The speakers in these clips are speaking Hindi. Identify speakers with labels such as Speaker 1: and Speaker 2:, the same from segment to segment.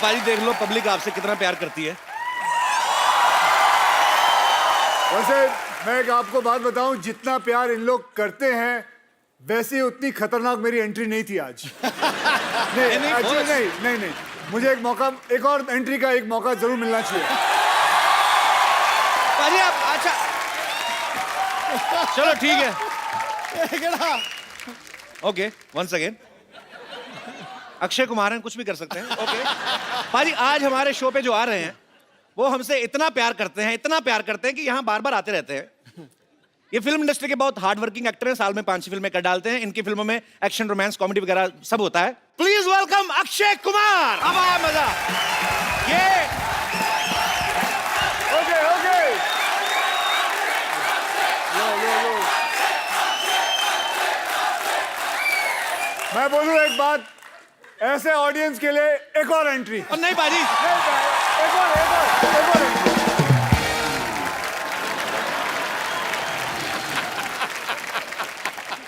Speaker 1: पाजी देख लो पब्लिक आपसे कितना प्यार करती है।
Speaker 2: वैसे मैं एक आपको बात बताऊं, जितना प्यार इन लोग करते हैं वैसे उतनी खतरनाक मेरी एंट्री नहीं थी आज। नहीं, actually नहीं, मुझे एक मौका, एक और एंट्री का एक मौका जरूर मिलना चाहिए।
Speaker 1: पाजी आप अच्छा चलो ठीक है। Okay once again Akshay Kumar हैं, कुछ भी कर सकते हैं। ओके पाजी आज हमारे शो पे जो आ रहे हैं वो हमसे इतना प्यार करते हैं कि यहाँ बार बार आते रहते हैं। ये फिल्म इंडस्ट्री के बहुत हार्ड वर्किंग एक्टर हैं, साल में 5-6 फिल्में कर डालते हैं। इनकी फिल्मों में एक्शन, रोमांस, कॉमेडी वगैरह सब होता है। Please welcome Akshay Kumar. अब आया मजा। ये
Speaker 2: ओके लो। मैं बोलूं एक बात, ऐसे ऑडियंस के लिए एक और एंट्री।
Speaker 1: और नहीं पाजी,
Speaker 2: एक और एंट्री।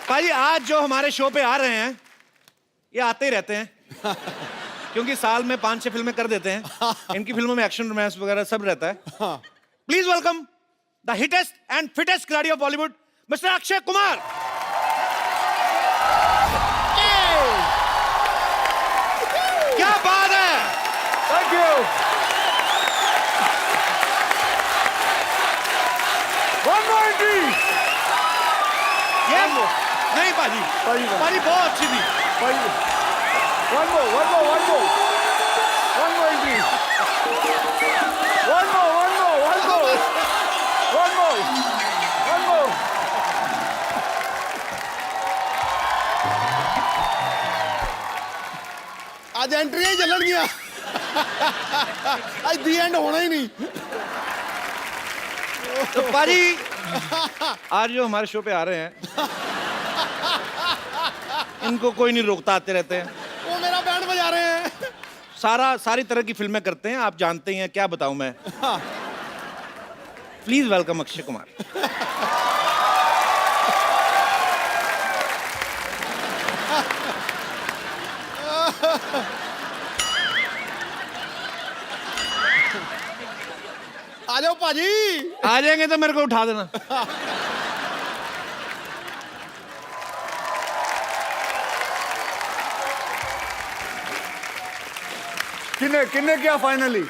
Speaker 1: पाजी आज जो हमारे शो पे आ रहे हैं ये आते ही रहते हैं क्योंकि साल में 5-6 फिल्में कर देते हैं। इनकी फिल्मों में एक्शन, रोमांस वगैरह सब रहता है। Please welcome the hittest and fittest खिलाड़ी of Bollywood mister Akshay Kumar. क्या बात है।
Speaker 2: Thank you. One more entry.
Speaker 1: ये नहीं पाजी, पाजी बहुत अच्छी थी।
Speaker 2: One more entry. One more.
Speaker 3: आज एंट्री ही चलन गया। आज दी एंड होना ही नहीं।
Speaker 1: तो पाजी आज जो हमारे शो पे आ रहे हैं इनको कोई नहीं रोकता, आते रहते हैं।
Speaker 3: वो मेरा बैंड बजा रहे हैं।
Speaker 1: सारी तरह की फिल्में करते हैं, आप जानते ही हैं, क्या बताऊं मैं। Please welcome Akshay Kumar.
Speaker 3: आ जाओ पाजी।
Speaker 1: आ जाएंगे तो मेरे को उठा देना।
Speaker 2: किन्ने क्या फाइनली? ये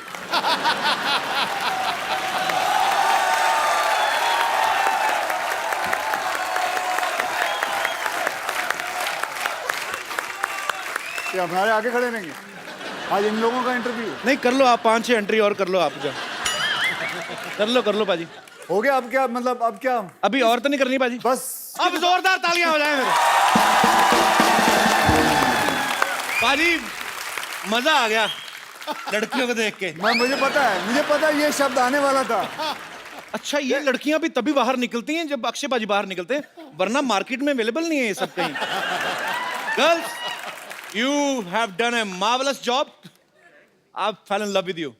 Speaker 2: हमारे आगे खड़े रहेंगे आज इन लोगों का इंटरव्यू।
Speaker 1: नहीं कर लो आप, 5-6 एंट्री और कर लो आप। जा कर लो पाजी।
Speaker 2: हो गया? अब क्या मतलब, अब क्या?
Speaker 1: अभी और तो नहीं करनी पाजी,
Speaker 2: बस
Speaker 1: अब जोरदार तालियां हो जाए मेरे। पाजी मजा आ गया लड़कियों को देख के।
Speaker 2: मुझे पता है ये शब्द आने वाला था।
Speaker 1: अच्छा ये लड़कियां भी तभी बाहर निकलती हैं जब अक्षय पाजी बाहर निकलते हैं, वरना मार्केट में अवेलेबल नहीं है ये सब कहीं। Girls you have done a marvellous job. I fail in love with you.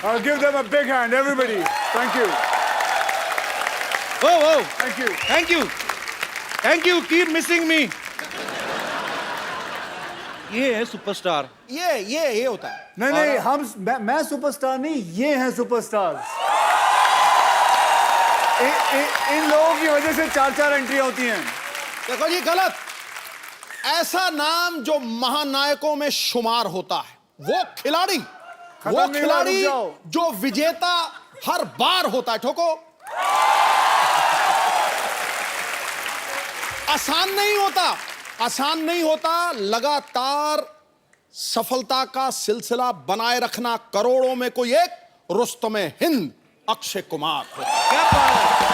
Speaker 2: I'll give them a big hand, everybody. Thank you.
Speaker 1: Oh,
Speaker 2: Thank you.
Speaker 1: Keep missing me. ये है सुपरस्टार।
Speaker 3: ये होता है।
Speaker 2: नहीं, मैं सुपरस्टार नहीं, ये हैं सुपरस्टार। इन लोगों की वजह से 4-4 एंट्री होती हैं।
Speaker 3: देखो जी गलत। ऐसा नाम जो महानायकों में शुमार होता है वो खिलाड़ी जो विजेता हर बार होता है। ठोको। आसान नहीं होता लगातार सफलता का सिलसिला बनाए रखना। करोड़ों में कोई एक रुस्तमे हिंद अक्षय कुमार।
Speaker 1: क्या बात है।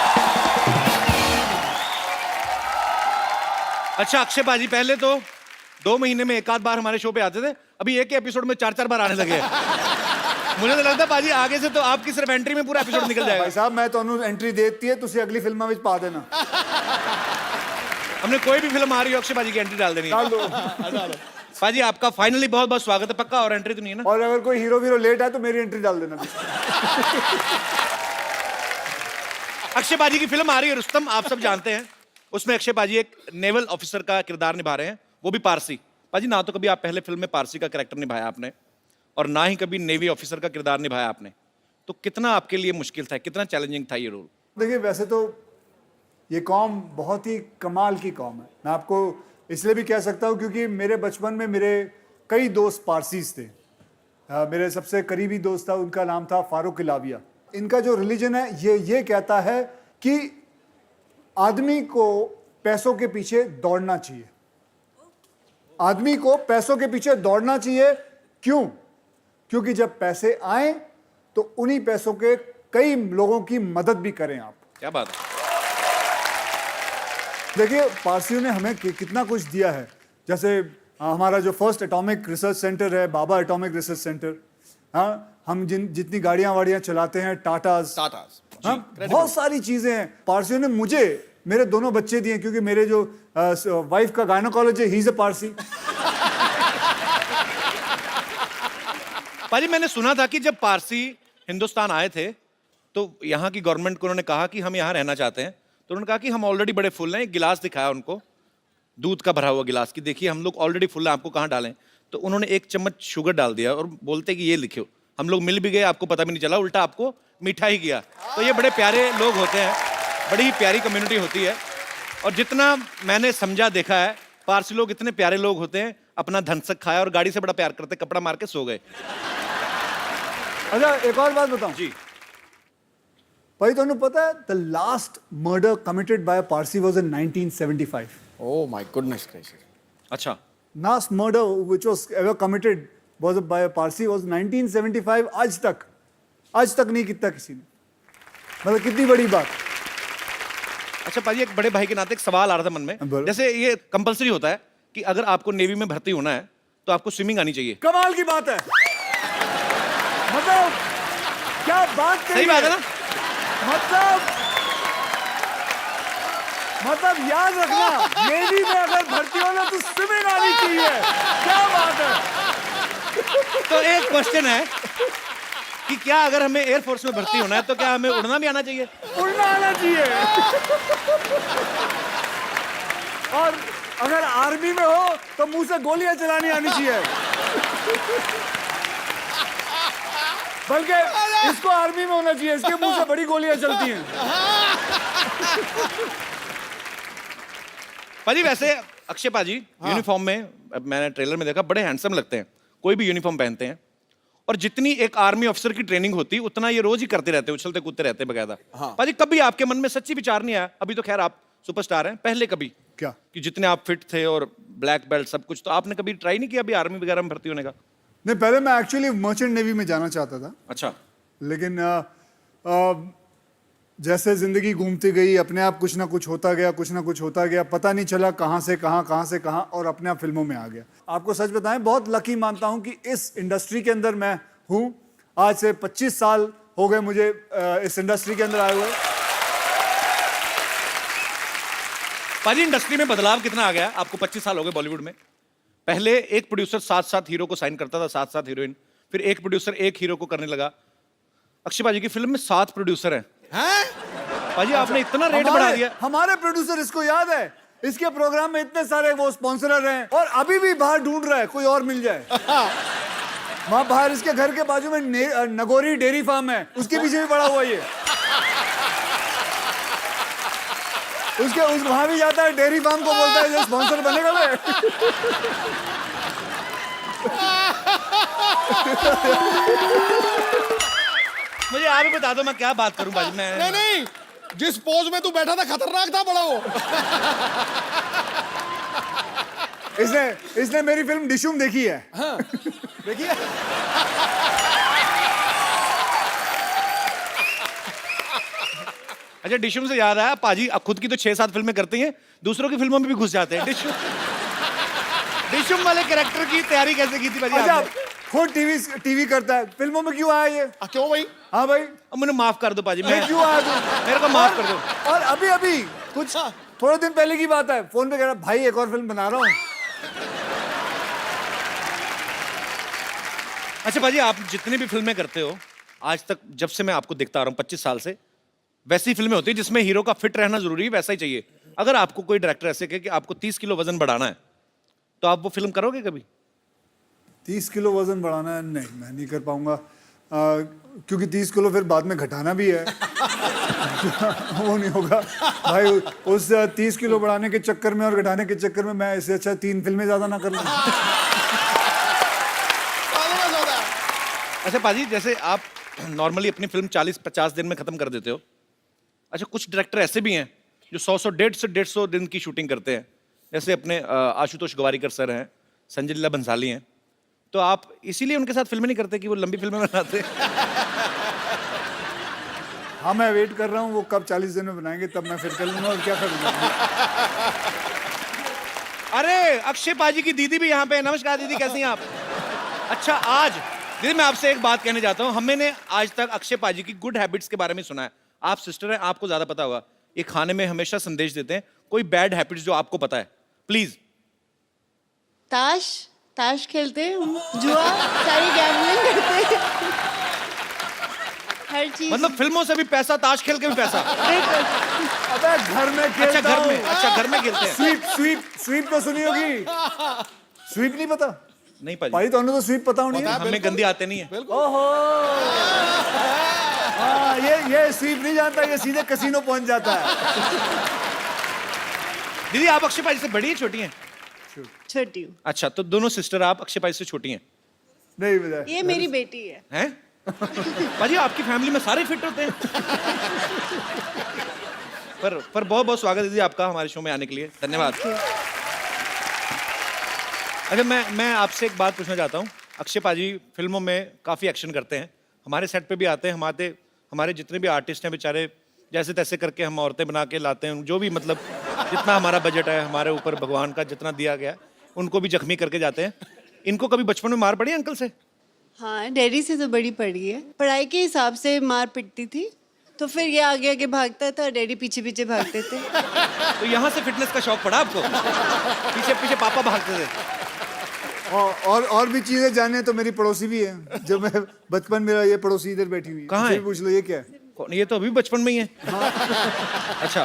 Speaker 1: अच्छा अक्षय पाजी पहले तो 2 महीने में एक आध बार हमारे शो पे आते थे, अभी एक एपिसोड में 4-4 बार आने लगे हैं। मुझे तो लगता है पाजी आगे से तो आपकी सिर्फ एंट्री में पूरा एपिसोड निकल जाएगा।
Speaker 2: भाई साहब मैं तो एंट्री देती है, तुसी अगली फिल्म में पा देना।
Speaker 1: हमने कोई भी फिल्म आ रही हो अक्षय पाजी की एंट्री डाल देनी है।
Speaker 2: डाल दो।
Speaker 1: पाजी आपका फाइनली बहुत बहुत स्वागत है। पक्का और एंट्री तो नहीं है ना?
Speaker 2: और अगर कोई हीरो लेट है तो मेरी एंट्री डाल देना।
Speaker 1: अक्षय पाजी की फिल्म आ रही है रुस्तम, आप सब जानते हैं। उसमें अक्षय पाजी एक नेवल ऑफिसर का किरदार निभा रहे हैं, वो भी पारसी। पाजी ना तो कभी आप पहले फिल्म में पारसी का कैरेक्टर निभाया आपने और ना ही कभी नेवी ऑफिसर का किरदार निभाया आपने, तो कितना आपके लिए मुश्किल था, कितना चैलेंजिंग था ये रोल?
Speaker 2: देखिए वैसे तो ये कौम बहुत ही कमाल की कौम है। मैं आपको इसलिए भी कह सकता हूँ क्योंकि मेरे बचपन में मेरे कई दोस्त पारसीज थे। मेरे सबसे करीबी दोस्त था, उनका नाम था फारूक इलाविया। इनका जो रिलीजन है ये कहता है कि आदमी को पैसों के पीछे दौड़ना चाहिए। आदमी को पैसों के पीछे दौड़ना चाहिए। क्यों? क्योंकि जब पैसे आए तो उन्हीं पैसों के कई लोगों की मदद भी करें आप।
Speaker 1: क्या बात है।
Speaker 2: देखिए पारसियों ने हमें कितना कुछ दिया है। जैसे हमारा जो फर्स्ट एटॉमिक रिसर्च सेंटर है, बाबा एटॉमिक रिसर्च सेंटर। हाँ, हम जितनी गाड़ियां वाड़ियां चलाते हैं, टाटास, हाँ, बहुत सारी चीजें हैं। पारसियों ने मुझे मेरे दोनों बच्चे दिए क्योंकि मेरे जो वाइफ का गायनोकोलॉजी है, ही इज अ पारसी।
Speaker 1: पाजी मैंने सुना था कि जब पारसी हिंदुस्तान आए थे तो यहाँ की गवर्नमेंट को उन्होंने कहा कि हम यहाँ रहना चाहते हैं, तो उन्होंने कहा कि हम ऑलरेडी बड़े फुल हैं। एक गिलास दिखाया उनको, दूध का भरा हुआ गिलास, की देखिए हम लोग ऑलरेडी फुल हैं, आपको कहाँ डालें। तो उन्होंने 1 चम्मच शुगर डाल दिया और बोलते कि ये लिखो। हम लोग मिल भी गए, आपको पता भी नहीं चला, उल्टा आपको मीठा ही किया। तो ये बड़े प्यारे लोग होते हैं, बड़ी ही प्यारी कम्युनिटी होती है। और जितना मैंने समझा देखा है, पारसी लोग इतने प्यारे लोग होते हैं, अपना धनसक खाया और गाड़ी से बड़ा प्यार करते, कपड़ा मार के सो गए।
Speaker 2: अच्छा एक और बात बताऊं
Speaker 1: जी
Speaker 2: भाई, तो पता है the last murder committed by a Parsi was in 1975।
Speaker 3: Oh my goodness gracious.
Speaker 1: अच्छा,
Speaker 2: last murder which was ever committed was by a Parsi was 1975। आज तक नहीं कितना किसी ने, मतलब कितनी बड़ी बात।
Speaker 1: अच्छा पाजी एक बड़े भाई के नाते एक सवाल आ रहा था मन में।
Speaker 2: बोलो।
Speaker 1: जैसे ये कंपलसरी होता है कि अगर आपको नेवी में भर्ती होना है तो आपको स्विमिंग आनी चाहिए।
Speaker 2: कमाल की बात है, मतलब क्या बात कही
Speaker 1: सही बात है ना?
Speaker 2: मतलब याद रखना, नेवी में अगर भर्ती होना तो स्विमिंग आनी चाहिए। क्या बात है।
Speaker 1: तो एक क्वेश्चन है कि क्या अगर हमें एयरफोर्स में भर्ती होना है तो क्या हमें उड़ना भी आना चाहिए?
Speaker 2: उड़ना आना चाहिए। और अगर आर्मी में हो तो मुंह से गोलियां चलानी आनी चाहिए। बल्कि इसको आर्मी में होना चाहिए, इसके मुंह से बड़ी गोलियां चलती हैं।
Speaker 1: पाजी वैसे अक्षय पाजी यूनिफॉर्म में, मैंने ट्रेलर में देखा, बड़े हैंडसम लगते हैं, कोई भी यूनिफॉर्म पहनते हैं। और जितनी एक आर्मी ऑफिसर की ट्रेनिंग होती उतना ये रोज ही करते रहते, उछलते कूदते रहते बकायदा। पाजी कभी आपके मन में सच्ची विचार नहीं आया, अभी तो खैर आप सुपरस्टार हैं, पहले कभी
Speaker 2: क्या
Speaker 1: कि जितने आप फिट थे और ब्लैक बेल्ट सब कुछ, तो आपने कभी ट्राई नहीं किया अभी आर्मी वगैरह में भर्ती होने का?
Speaker 2: नहीं, पहले मैं एक्चुअली मर्चेंट नेवी में जाना चाहता था,
Speaker 1: अच्छा,
Speaker 2: लेकिन जैसे जिंदगी घूमती गई, अपने आप कुछ ना कुछ होता गया, पता नहीं चला कहाँ से कहाँ, और अपने आप फिल्मों में आ गया। आपको सच बताएं, बहुत लकी मानता हूं कि इस इंडस्ट्री के अंदर मैं हूं। आज से 25 साल हो गए मुझे इस इंडस्ट्री के अंदर आए हुए।
Speaker 1: पाजी इंडस्ट्री में बदलाव कितना आ गया? आपको 25 साल हो गए बॉलीवुड में। पहले एक प्रोड्यूसर 7-7 हीरो को साइन करता था, 7-7 हीरोइन, फिर एक प्रोड्यूसर एक हीरो को करने लगा। अक्षय पाजी की फिल्म में 7 प्रोड्यूसर हैं। पाजी आपने इतना रेट बढ़ा दिया।
Speaker 2: हमारे प्रोड्यूसर, इसको याद है, इसके प्रोग्राम में इतने सारे वो स्पॉन्सरर हैं, और अभी भी बाहर ढूंढ रहा है कोई और मिल जाए। वहां बाहर इसके घर के बाजू में नगोरी डेयरी फार्म है, उसके पीछे भी पड़ा हुआ ये। वहां भी जाता है, डेयरी फार्म को बोलता है जो स्पॉन्सर बनेगा मैं।
Speaker 1: मुझे आप ही बता दो मैं क्या बात करूं बाजी। मैं
Speaker 3: नहीं, जिस पोज में तू बैठा था खतरनाक था बड़ा वो।
Speaker 2: इसने मेरी फिल्म डिशुम देखी है।
Speaker 3: हाँ, देखिए
Speaker 1: अच्छा, डिशुम से याद आया, पाजी अब खुद की तो 6-7 फिल्में करती हैं, दूसरों की फिल्मों में भी घुस जाते हैं। डिशुम वाले कैरेक्टर की तैयारी कैसे की थी पाजी
Speaker 2: अच्छा,
Speaker 1: आपने?
Speaker 2: खुद टीवी करता है, फिल्मों में क्यों आया ये?
Speaker 3: क्यों भाई?
Speaker 2: हाँ भाई,
Speaker 1: अब मुझे माफ कर दो पाजी, मैं
Speaker 2: क्यों आया तू?
Speaker 1: मेरे को माफ कर दो।
Speaker 2: और अभी कुछ थोड़े दिन पहले की बात है, फोन पे कह रहा भाई एक और फिल्म बना रहा हूँ।
Speaker 1: अच्छा पाजी, आप जितनी भी फिल्में करते हो आज तक, जब से मैं आपको देखता आ रहा हूँ 25 साल से, वैसी फिल्में होती है जिसमें हीरो का फिट रहना जरूरी है, वैसा ही चाहिए। अगर आपको कोई डायरेक्टर ऐसे कहे कि आपको 30 किलो वजन बढ़ाना है, तो आप वो फिल्म करोगे कभी?
Speaker 2: 30 किलो वजन बढ़ाना है, नहीं मैं नहीं कर पाऊंगा, क्योंकि 30 किलो फिर बाद में घटाना भी है। वो नहीं होगा भाई, उस 30 किलो बढ़ाने के चक्कर में और घटाने के चक्कर में मैं इससे अच्छा 3 फिल्में ज्यादा ना कर लूं।
Speaker 1: अच्छा पाजी, जैसे आप नॉर्मली अपनी फिल्म 40-50 दिन में खत्म कर देते हो। अच्छा, कुछ डायरेक्टर ऐसे भी हैं जो 100 150 दिन की शूटिंग करते हैं, जैसे अपने आशुतोष गवारीकर सर हैं, संजय लीला बंसाली हैं। तो आप इसीलिए उनके साथ फिल्में नहीं करते कि वो लंबी फिल्में बनाते हैं?
Speaker 2: हाँ मैं वेट कर रहा हूँ, वो कब 40 दिन में बनाएंगे तब मैं फिर कर लूंगा, और क्या करूंगा।
Speaker 1: अरे अक्षय पाजी की दीदी भी यहाँ पे है। नमस्कार दीदी, कैसी हैं आप? अच्छा, आज दीदी मैं आपसे एक बात कहने चाहता हूँ। हमने आज तक अक्षय पाजी की गुड हैबिट्स के बारे में सुना है। आप सिस्टर हैं, आपको ज्यादा पता होगा। ये खाने में हमेशा संदेश देते हैं। कोई बैड हैबिट्स जो आपको पता है, प्लीज।
Speaker 4: ताश खेलते हैं, जुआ, सारी गैम्बलिंग करते हैं, हर चीज।
Speaker 1: मतलब फिल्मों से भी पैसा, ताश खेल के भी पैसा।
Speaker 2: अबे घर में खेलता
Speaker 1: अच्छा घर में,
Speaker 2: हूँ।
Speaker 1: अच्छा घर में खेलते हैं।
Speaker 2: स्वीप तो सुनी होगी। स्वीप नहीं पता?
Speaker 1: नहीं पाजी,
Speaker 2: भाई तो तो स्वीप पता होनी है।
Speaker 1: हमें गंदी आते नहीं है।
Speaker 2: ओहो, हाँ ये स्वीप नहीं जानता, ये सीधे कसीनो पहुंच जाता है।
Speaker 1: दीदी आप अक्षय पाजी से बड़ी है छोटी हैं?
Speaker 4: छोटी हूँ।
Speaker 1: अच्छा, तो दोनों सिस्टर आप अक्षय पाजी से छोटी हैं?
Speaker 2: नहीं पता।
Speaker 4: ये मेरी बेटी है।
Speaker 1: हैं? पाजी आपकी फैमिली में सारे फिट होते हैं। पर बहुत बहुत स्वागत है दीदी आपका हमारे शो में आने के लिए, धन्यवाद। अच्छा, मैं आपसे एक बात पूछना चाहता हूँ। अक्षय पाजी फिल्मों में काफ़ी एक्शन करते हैं, हमारे सेट पे भी आते हैं। हमारे जितने भी आर्टिस्ट हैं बेचारे, जैसे तैसे करके हम औरतें बना के लाते हैं, जो भी मतलब जितना हमारा बजट है, हमारे ऊपर भगवान का जितना दिया गया, उनको भी जख्मी करके जाते हैं। इनको कभी बचपन में मार पड़ी अंकल से?
Speaker 4: हाँ, डैडी से तो बड़ी पड़ी है। पढ़ाई के हिसाब से मार पिटती थी, तो फिर ये आगे आगे भागता था, डैडी पीछे पीछे भागते थे।
Speaker 1: तो यहाँ से फिटनेस का शौक पड़ा आपको? पीछे पीछे पापा भागते थे।
Speaker 2: और भी चीजें जाने तो मेरी पड़ोसी भी है। जब मैं बचपन मेरा ये पड़ोसी इधर बैठी हुई है।
Speaker 1: कहाँ है?
Speaker 2: पूछ लो ये क्या है।
Speaker 1: ये तो अभी बचपन में ही है। अच्छा,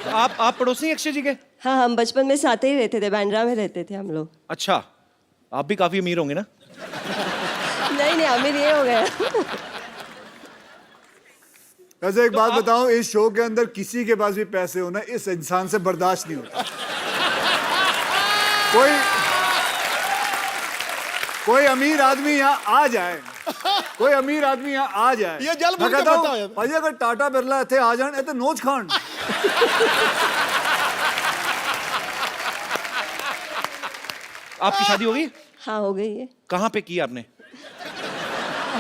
Speaker 1: तो आप पड़ोसी हैं अक्षय जी के?
Speaker 5: हाँ, हम बचपन में साथ ही रहते थे, बांद्रा में रहते थे हम लोग।
Speaker 1: अच्छा, आप भी काफी अमीर होंगे ना?
Speaker 5: नहीं अमीर ये हो गया।
Speaker 2: वैसे एक बात बताऊं, इस शो के अंदर किसी के पास भी पैसे होना इस इंसान से बर्दाश्त नहीं होता। कोई अमीर आदमी यहाँ आ जाए, कोई अमीर आदमी यहाँ आ जाए,
Speaker 3: ये जल भर
Speaker 2: मैं
Speaker 3: के
Speaker 2: कहता हूं,
Speaker 3: बताओ।
Speaker 2: भाई अगर टाटा बिरला इतने आ जाए तो नोच खान।
Speaker 1: आपकी शादी हो गई?
Speaker 5: हाँ, हो गई है।
Speaker 1: कहाँ पे की आपने?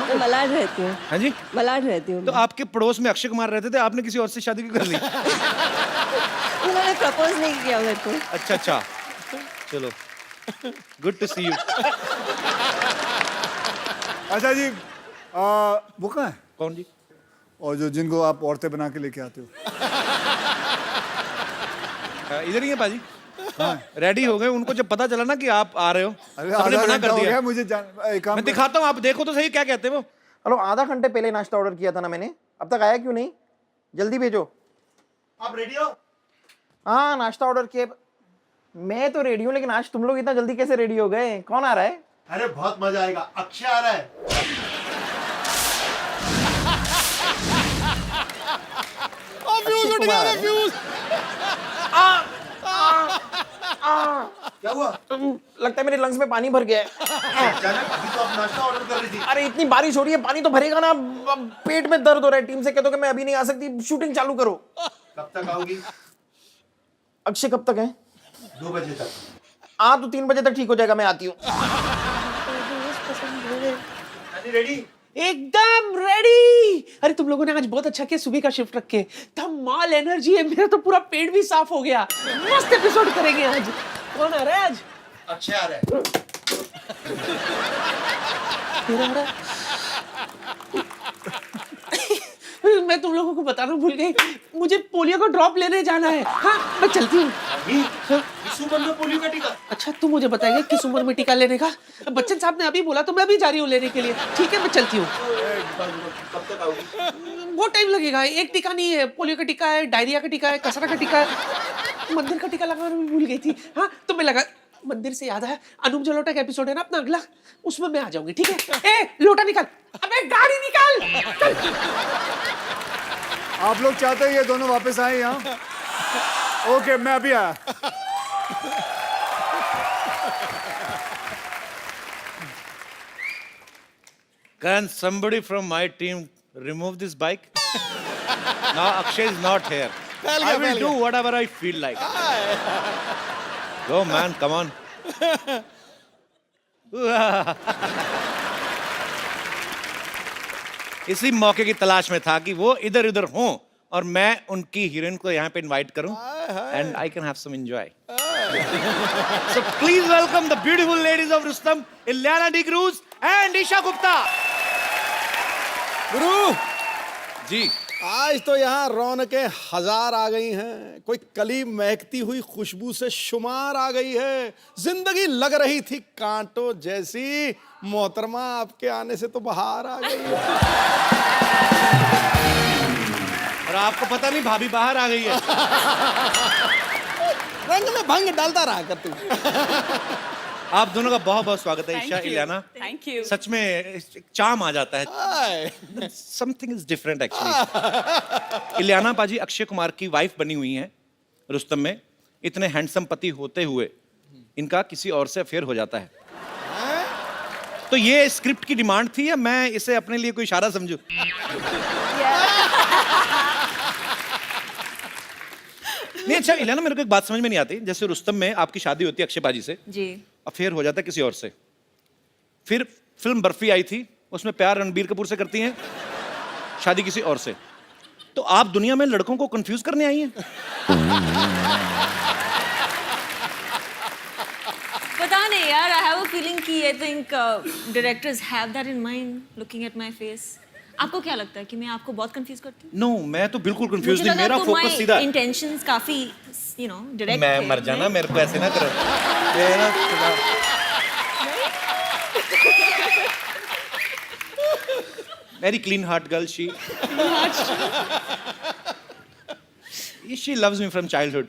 Speaker 5: मैं मलाड रहती हूँ।
Speaker 1: हाँ जी?
Speaker 5: मलाड रहती हूँ।
Speaker 1: तो आपके पड़ोस में अक्षय कुमार रहते थे, आपने किसी और से शादी क्यों कर ली?
Speaker 5: उन्होंने प्रपोज नहीं किया मेरे को।
Speaker 1: अच्छा, चलो, गुड टू सी यू।
Speaker 2: अच्छा जी, वो कहाँ है?
Speaker 1: कौन जी?
Speaker 2: और जिनको आप औरतें बना के लेके आते हो।
Speaker 1: इधर ही है पाजी। रेडी हो गए, उनको जब पता चला ना कि आप आ रहे हो,
Speaker 2: अरे
Speaker 1: सबने
Speaker 2: आधा
Speaker 1: मना
Speaker 2: घंटा
Speaker 1: कर
Speaker 2: हो
Speaker 1: दिया।
Speaker 2: गया मुझे एक काम
Speaker 1: मैं दिखाता हूँ, आप देखो तो सही क्या कहते हैं वो।
Speaker 6: हेलो, आधा घंटे पहले नाश्ता ऑर्डर किया था ना मैंने, अब तक आया क्यों नहीं? जल्दी भेजो।
Speaker 2: आप रेडी हो?
Speaker 6: हाँ, नाश्ता ऑर्डर किया। मैं तो रेडी हूँ, लेकिन आज तुम लोग इतना जल्दी कैसे रेडी हो गए? कौन आ रहा है?
Speaker 7: अरे बहुत मजा आएगा, अक्षय आ रहा है।
Speaker 3: फ्यूज उठ गया रे, फ्यूज।
Speaker 7: क्या हुआ?
Speaker 6: लगता है मेरे लंग्स में पानी भर गया है।
Speaker 7: अचानक अभी तो आप नाश्ता ऑर्डर कर रही थी।
Speaker 6: अरे इतनी बारिश हो रही है, पानी तो भरेगा ना। पेट में दर्द हो रहा है। टीम से कह दो कि मैं अभी नहीं आ सकती, शूटिंग चालू करो।
Speaker 7: कब तक आओगी?
Speaker 6: अक्षय कब तक है?
Speaker 7: 2 बजे तक।
Speaker 6: हाँ, तो 3 बजे तक ठीक हो जाएगा, मैं आती हूँ।
Speaker 7: रेडी?
Speaker 8: एकदम रेडी। अरे तुम लोगों ने आज बहुत अच्छा किया, सुबह का शिफ्ट रख के। धमाल एनर्जी है, मेरा तो पूरा पेट भी साफ हो गया। मस्त एपिसोड करेंगे आज। कौन आ रहा है आज?
Speaker 7: अक्षय आ रहा है।
Speaker 8: तेरा आ रहा है? मैं तुम लोगों को बताना भूल गई, मुझे पोलियो का ड्रॉप लेने जाना है। हाँ, मैं चलती हूँ।
Speaker 7: इस उम्र में पोलियो का टीका?
Speaker 8: अच्छा, तू मुझे बताएगा किस उम्र में टीका लेने का? बच्चन साहब ने अभी बोला तो मैं अभी जा रही हूँ लेने के लिए। ठीक है, मैं चलती हूँ।
Speaker 7: कब तक आओगी?
Speaker 8: बहुत टाइम लगेगा। एक टीका नहीं है, पोलियो का टीका है, डायरिया का टीका है, कसरा का टीका है, मंदिर का टीका लगाना भी भूल गई थी। हाँ, तो मैं लगा मंदिर से याद आया, अनूप जलोटा का एपिसोड है ना अपना अगला, उसमें मैं आ जाऊंगी, ठीक है? ए लोटा निकाल, अबे गाड़ी निकाल, चल।
Speaker 2: आप लोग चाहते हैं ये दोनों वापस आए यहाँ? ओके, मैं अभी आया।
Speaker 1: Can somebody from my team remove this bike? Now Akshay is not here. I will do whatever I feel like. Go man, come on. इसी मौके की तलाश में था कि वो इधर उधर हों और मैं उनकी हीरोइन को यहाँ पे इनवाइट करूं and I can have some enjoy. So please welcome the beautiful ladies of Rustom, Ileana D'Cruz and Isha Gupta.
Speaker 3: गुरु
Speaker 1: जी
Speaker 3: आज तो यहाँ रौनकें हजार आ गई हैं, कोई कली महकती हुई खुशबू से शुमार आ गई है, जिंदगी लग रही थी कांटों जैसी, मोहतरमा आपके आने से तो बाहर आ गई है।
Speaker 1: और आपको पता नहीं भाभी बाहर आ गई है।
Speaker 3: रंग में भंग डालता रहा कर तू।
Speaker 1: आप दोनों का बहुत बहुत स्वागत है ईशा, इलियाना।
Speaker 5: Thank you.
Speaker 1: सच में चार्म आ जाता है। Something is different actually. Ileana पाजी अक्षय कुमार की वाइफ बनी हुई हैं रुस्तम में। इतने हैंडसम पति होते हुए इनका किसी और से अफेयर हो जाता है। तो ये स्क्रिप्ट की डिमांड थी या मैं इसे अपने लिए कोई इशारा समझूं? नहीं अच्छा इलियाना, मेरे को एक बात समझ में नहीं आती। जैसे रुस्तम में आपकी शादी होती है अक्षय पाजी से,
Speaker 5: जी।
Speaker 1: अफेयर हो जाता है किसी और से। फिर फिल्म बर्फी आई थी, उसमें प्यार रणबीर कपूर से करती हैं, शादी किसी और से। तो आप दुनिया में लड़कों को कंफ्यूज करने आई हैं?
Speaker 5: पता नहीं यार, आई हैव अ फीलिंग कि I think directors have that in mind looking at my face. आपको क्या लगता है कि मैं आपको बहुत कंफ्यूज करती हूँ?
Speaker 1: नो, मैं तो बिल्कुल कंफ्यूज नहीं, मेरा फोकस सीधा है।
Speaker 5: इंटेंशंस काफी यू नो डायरेक्ट।
Speaker 1: मैं मर जाना, मेरे को ऐसे ना करो। ये ना very clean heart girl she loves me from childhood.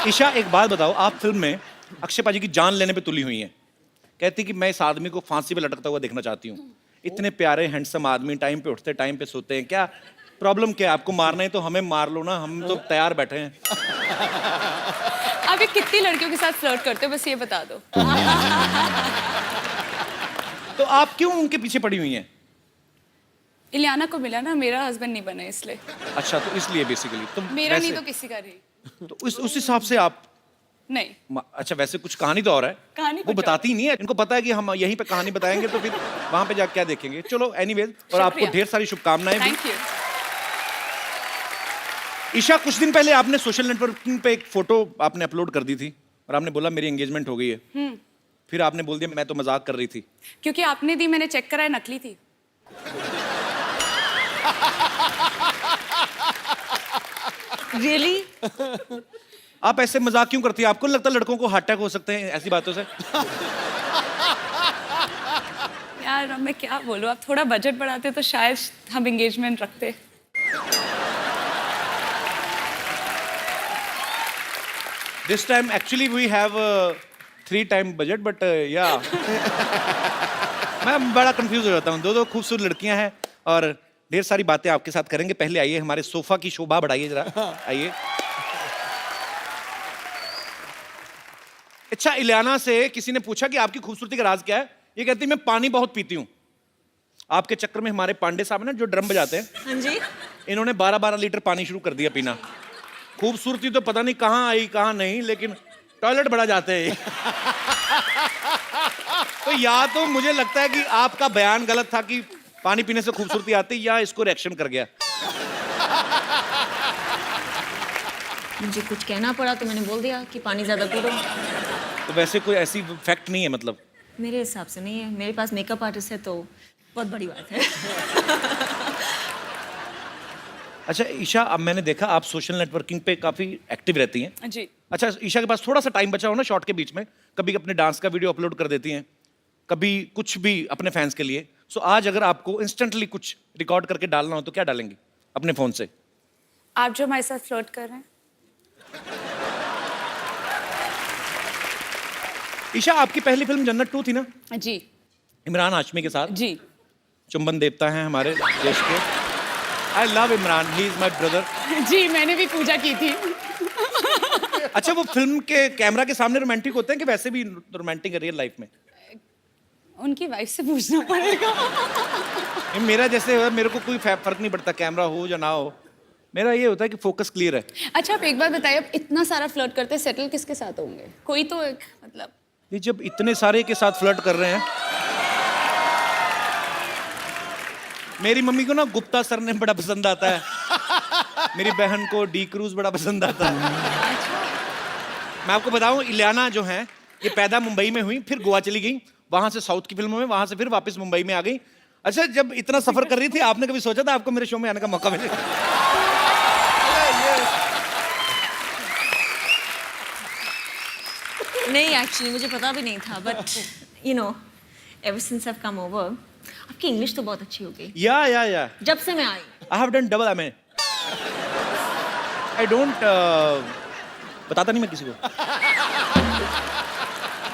Speaker 1: Isha एक बात बताओ, आप फिल्म में अक्षय पाजी की जान लेने पे तुली हुई हैं। कहती कि मैं इस आदमी को फांसी पे लटकता हुआ देखना चाहती हूँ। इतने प्यारे हैंडसम आदमी, टाइम पे उठते टाइम पे सोते हैं, क्या प्रॉब्लम क्या है? आपको मारना है तो हमें मार लो ना, हम तो तैयार बैठे हैं।
Speaker 9: आप ये कितनी लड़कियों के साथ फ्लर्ट करते हो, बस ये बता दो।
Speaker 1: तो आप क्यों उनके पीछे पड़ी हुई हैं?
Speaker 9: इलियाना को मिला ना, मेरा हस्बैंड नहीं बना इसलिए।
Speaker 1: अच्छा, तो इसलिए बेसिकली तुम
Speaker 9: मेरा
Speaker 1: वैसे,
Speaker 9: नहीं तो किसी का नहीं।
Speaker 1: तो उस हिसाब से आप
Speaker 9: नहीं।
Speaker 1: अच्छा, वैसे कुछ कहानी तो और है,
Speaker 9: कहानी
Speaker 1: वो
Speaker 9: कुछ
Speaker 1: बताती ही नहीं है। इनको पता है कि हम यहीं पे कहानी बताएंगे तो फिर वहां पे जाके क्या देखेंगे। चलो एनीवेज, और आपको
Speaker 9: शुक्रिया।
Speaker 1: ढेर सारी शुभकामनाएं भी।
Speaker 9: Thank you.
Speaker 1: ईशा, कुछ दिन पहले आपने सोशल नेटवर्किंग पे एक फोटो आपने अपलोड कर दी थी और आपने बोला मेरी एंगेजमेंट हो गई है। फिर आपने बोल दिया मैं तो मजाक कर रही थी।
Speaker 9: क्योंकि आपने दी, मैंने चेक कराया, नकली थी।
Speaker 5: रियली?
Speaker 1: आप ऐसे मजाक क्यों करती है? आपको नहीं लगता लड़कों को हार्ट अटैक हो सकते हैं ऐसी बातों से?
Speaker 9: यार अब मैं क्या बोलूँ, आप थोड़ा बजट बढ़ाते तो शायद हम एंगेजमेंट रखते।
Speaker 1: This time actually we have a 3-time budget, but yeah. मैं बड़ा कंफ्यूज हो जाता हूँ। दो खूबसूरत लड़कियां हैं और ढेर सारी बातें आपके साथ करेंगे। पहले आइए, हमारे सोफा की शोभा बढ़ाइए जरा, आइए। अच्छा, इलियाना से किसी ने पूछा कि आपकी खूबसूरती का राज क्या है? ये कहती मैं पानी बहुत पीती हूँ। आपके चक्कर में हमारे पांडे साहब ना जो ड्रम बजाते हैं,
Speaker 5: हाँ जी।
Speaker 1: इन्होंने 12-12 लीटर पानी शुरू कर दिया पीना। खूबसूरती तो पता नहीं कहाँ आई कहाँ नहीं, लेकिन टॉयलेट बड़ा जाते हैं। तो या तो मुझे लगता है कि आपका बयान गलत था कि पानी पीने से खूबसूरती आती, या इसको रिएक्शन कर गया।
Speaker 5: मुझे कुछ कहना पड़ा तो मैंने बोल दिया कि पानी ज्यादा पी लो।
Speaker 1: तो वैसे कोई ऐसी फैक्ट नहीं है मतलब?
Speaker 5: मेरे हिसाब से नहीं है, मेरे पास मेकअप आर्टिस्ट है तो बहुत बड़ी बात है।
Speaker 1: अच्छा ईशा, अब मैंने देखा आप सोशल नेटवर्किंग पे काफी एक्टिव रहती हैं।
Speaker 9: जी।
Speaker 1: अच्छा, ईशा के पास थोड़ा सा टाइम बचा हो ना शॉर्ट के बीच में, कभी अपने डांस का वीडियो अपलोड कर देती हैं, कभी कुछ भी अपने फैंस के लिए। सो आज अगर आपको इंस्टेंटली कुछ रिकॉर्ड करके डालना हो तो क्या डालेंगे अपने फोन से?
Speaker 9: आप जो हमारे साथ फ्लर्ट कर रहे हैं।
Speaker 1: ईशा, आपकी पहली फिल्म जन्नत 2 थी ना,
Speaker 9: जी
Speaker 1: इमरान हाशमी के साथ?
Speaker 9: जी
Speaker 1: चुंबन देवता हैं हमारे देश के। I love Imran, he is my brother.
Speaker 9: जी, मैंने भी पूजा की थी।
Speaker 1: अच्छा, वो फिल्म के कैमरा के सामने रोमांटिक होते हैं कि वैसे भी रोमांटिक है रियल लाइफ में?
Speaker 9: उनकी वाइफ से पूछना पड़ेगा।
Speaker 1: ये मेरा जैसे है, मेरे को कोई फर्क नहीं पड़ता कैमरा हो या ना हो, मेरा ये होता है कि फोकस क्लियर है।
Speaker 9: अच्छा, आप एक बात बताइए, आप इतना सारा फ्लर्ट करते हैं, सेटल किसके साथ होंगे? कोई तो एक मतलब।
Speaker 1: ये जब इतने सारे के साथ फ्लर्ट कर रहे हैं, मेरी मम्मी को ना गुप्ता सरनेम बड़ा पसंद आता है, मेरी बहन को डी क्रूज बड़ा पसंद आता है। मैं आपको बताऊं, इलियाना जो है ये पैदा मुंबई में हुई, फिर गोवा चली गई, वहां से साउथ की फिल्मों में, वहां से फिर वापस मुंबई में आ गई। अच्छा, जब इतना सफर कर रही थी, आपने कभी सोचा था आपको मेरे शो में आने का मौका मिलेगा?
Speaker 5: नहीं, एक्चुअली मुझे पता भी नहीं था, but you know, ever since I have come over, आपकी इंग्लिश तो बहुत अच्छी हो गई
Speaker 1: या
Speaker 5: जब से मैं आई।
Speaker 1: I have done double MA. I don't बताता नहीं मैं किसी को,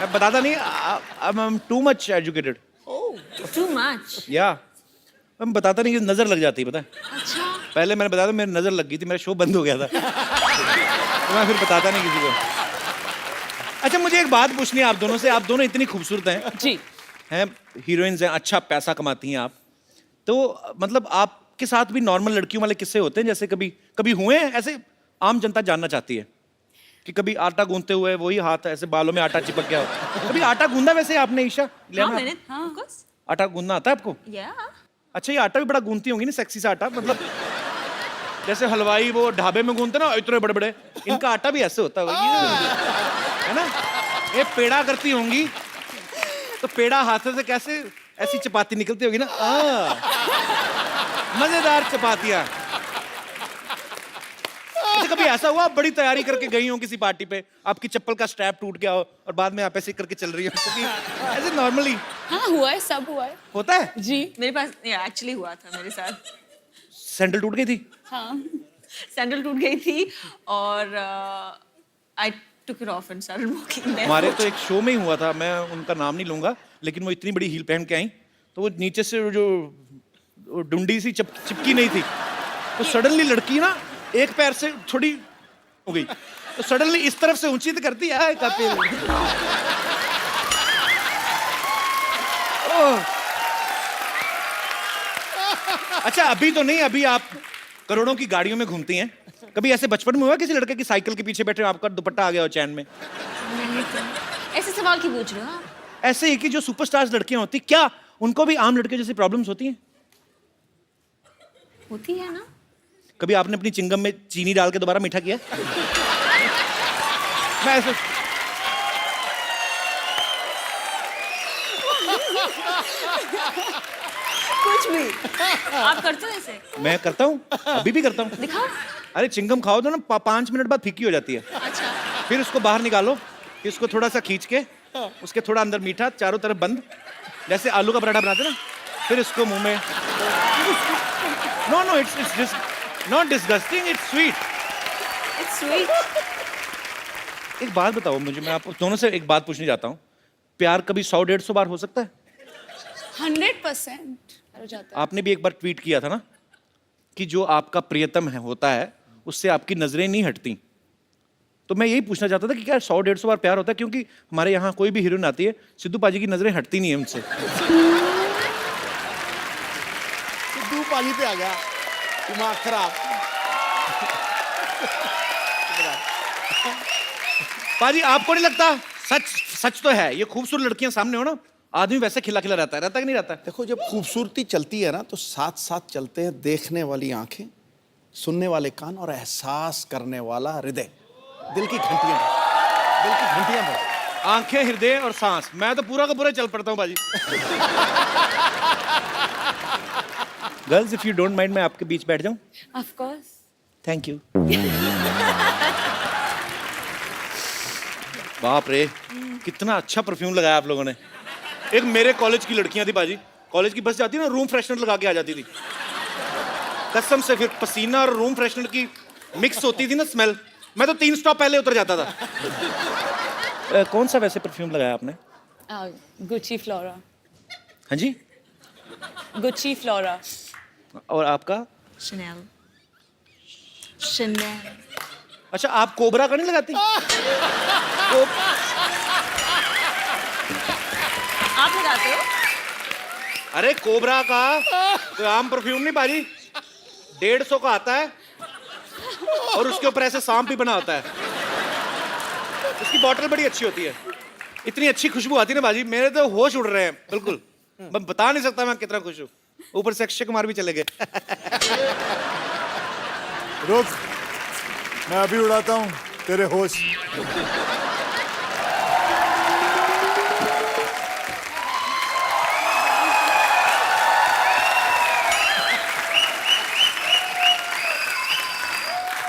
Speaker 1: मैं बताता नहीं, I am too much educated.
Speaker 5: Too much?
Speaker 1: या मैं बताता नहीं कि नजर लग जाती है, पता है?
Speaker 5: अच्छा।
Speaker 1: पहले मैंने बताया था, मेरी नजर लग गई थी, मेरा शो बंद हो गया था। तो मैं फिर बताता नहीं किसी को। अच्छा, मुझे एक बात पूछनी है आप दोनों से, आप दोनों इतनी खूबसूरत हैं
Speaker 9: जी
Speaker 1: हैं, हीरोइंस हैं, अच्छा पैसा कमाती हैं आप, तो मतलब आपके साथ भी नॉर्मल लड़कियों वाले किस्से होते हैं? जैसे कभी कभी हुए हैं ऐसे? आम जनता जानना चाहती है कि कभी आटा गूंथते हुए वही हाथ ऐसे बालों में आटा चिपक गया हो। कभी आटा गूंदा वैसे आपने, ईशा?
Speaker 5: हाँ, मैंने, of course.
Speaker 1: आटा गूंदना आता है आपको?
Speaker 5: Yeah.
Speaker 1: अच्छा, ये आटा भी बड़ा गूंथती होंगी ना, सेक्सी सा आटा, मतलब जैसे हलवाई वो ढाबे में गूंथते ना इतने बड़े बड़े, इनका आटा भी ऐसे होता है ना? ये पेड़ा करती होंगी, तो पेड़ा हाथ से कैसे ऐसी चपाती निकलती होगी ना, मजेदार चपातियां। अच्छा, कभी ऐसा हुआ आप बड़ी तैयारी करके गई हो किसी पार्टी पे, आपकी चप्पल का स्ट्रैप टूट गया हो और बाद में आप ऐसे करके चल रही हो, ऐसे नॉर्मली
Speaker 9: हाँ, हुआ है, सब हुआ है।
Speaker 1: होता है?
Speaker 9: जी
Speaker 5: मेरे पास एक्चुअली हुआ था मेरे साथ।
Speaker 1: सैंडल टूट गई थी?
Speaker 9: हाँ।
Speaker 5: सैंडल टूट गई थी और I took it off and started walking.
Speaker 1: हमारे तो एक शो में ही हुआ था, मैं उनका नाम नहीं लूंगा, लेकिन वो इतनी बड़ी हील पहन के आई, तो वो नीचे से जो डुंडी सी चिपकी नहीं थी, तो सडनली लड़की ना एक पैर से थोड़ी हो गई, तो सडनली इस तरफ से ऊंची तो करती है कपिल। अच्छा, अभी तो नहीं, अभी आप करोड़ों की गाड़ियों में घूमती हैं, कभी ऐसे बचपन में हुआ किसी लड़के की साइकिल के पीछे बैठे आपका दुपट्टा आ गया हो चैन में?
Speaker 5: ऐसे सवाल क्यों पूछ रहे हो आप?
Speaker 1: ऐसे ही कि जो सुपरस्टार्स लड़कियां होती, क्या उनको भी आम लड़के जैसी प्रॉब्लम्स होती हैं?
Speaker 5: होती है ना।
Speaker 1: कभी आपने अपनी चिंगम में चीनी डाल के दोबारा मीठा किया? मैं ऐसे
Speaker 5: कुछ भी आप करते हो ऐसे?
Speaker 1: मैं करता हूँ, अभी भी करता हूँ।
Speaker 5: दिखाओ।
Speaker 1: अरे चिंगम खाओ तो ना 5 मिनट बाद फीकी हो जाती है,
Speaker 5: अच्छा।
Speaker 1: फिर उसको बाहर निकालो, फिर उसको थोड़ा सा खींच के, उसके थोड़ा अंदर मीठा, चारों तरफ बंद, जैसे आलू का पराठा बनाते ना, फिर इसको मुंह में। No it's not disgusting, it's sweet.
Speaker 5: It's sweet.
Speaker 1: एक बात बताओ मुझे, मैं आप दोनों से एक बात पूछने जाता हूँ, प्यार कभी 100-150 बार हो सकता है?
Speaker 9: 100% हो जाता है।
Speaker 1: आपने भी एक बार ट्वीट किया था ना कि जो आपका प्रियतम है होता है, उससे आपकी नजरें नहीं हटती, तो मैं यही पूछना चाहता था कि क्या 100-150 बार प्यार होता है? क्योंकि हमारे यहाँ कोई भी हीरोइन आती है, सिद्धू पाजी की नजरें हटती नहीं है उनसे।
Speaker 3: सिद्धू पाजी पे आ गया, दिमाग खराब।
Speaker 1: पाजी, आपको नहीं लगता? सच तो है, ये खूबसूरत लड़कियां सामने हो ना, आदमी वैसे खिला खिला रहता है कि नहीं रहता है?
Speaker 3: देखो, जब खूबसूरती चलती है ना, तो साथ साथ चलते हैं देखने वाली आंखें, सुनने वाले कान और एहसास करने वाला हृदय। दिल की घंटियां बज, दिल की घंटियां बज।
Speaker 1: आंखें, हृदय और सांस, मैं तो पूरा का पूरा चल पड़ता हूँ बाजी। Girls, if you don't mind, मैं आपके बीच बैठ जाऊं?
Speaker 9: Of course.
Speaker 1: Thank you. बाप रे, कितना अच्छा परफ्यूम लगाया आप लोगों ने। एक मेरे कॉलेज की लड़कियां थी बाजी, कॉलेज की बस जाती ना, रूम फ्रेशनर लगा के आ जाती थी, कसम से। फिर पसीना और रूम फ्रेशनर की मिक्स होती थी ना स्मेल, मैं तो 3 स्टॉप पहले उतर जाता था। कौन सा वैसे परफ्यूम लगाया आपने?
Speaker 9: Gucci flora.
Speaker 1: हाँ जी।
Speaker 9: Gucci flora.
Speaker 1: और आपका?
Speaker 5: Chanel. Chanel.
Speaker 1: अच्छा, आप कोबरा का नहीं लगाती?
Speaker 5: आप लगाते हो?
Speaker 1: अरे कोबरा का तो आम परफ्यूम नहीं बाजी, 150 का आता है और उसके ऊपर ऐसे सांप भी बना होता है। उसकी बॉटल बड़ी अच्छी होती है, इतनी अच्छी खुशबू आती है ना बाजी, मेरे तो होश उड़ रहे हैं बिल्कुल। मैं बता नहीं सकता मैं कितना खुश हूँ। ऊपर से अक्षय कुमार भी चले गए।
Speaker 2: रुक, मैं अभी उड़ाता हूँ तेरे होश।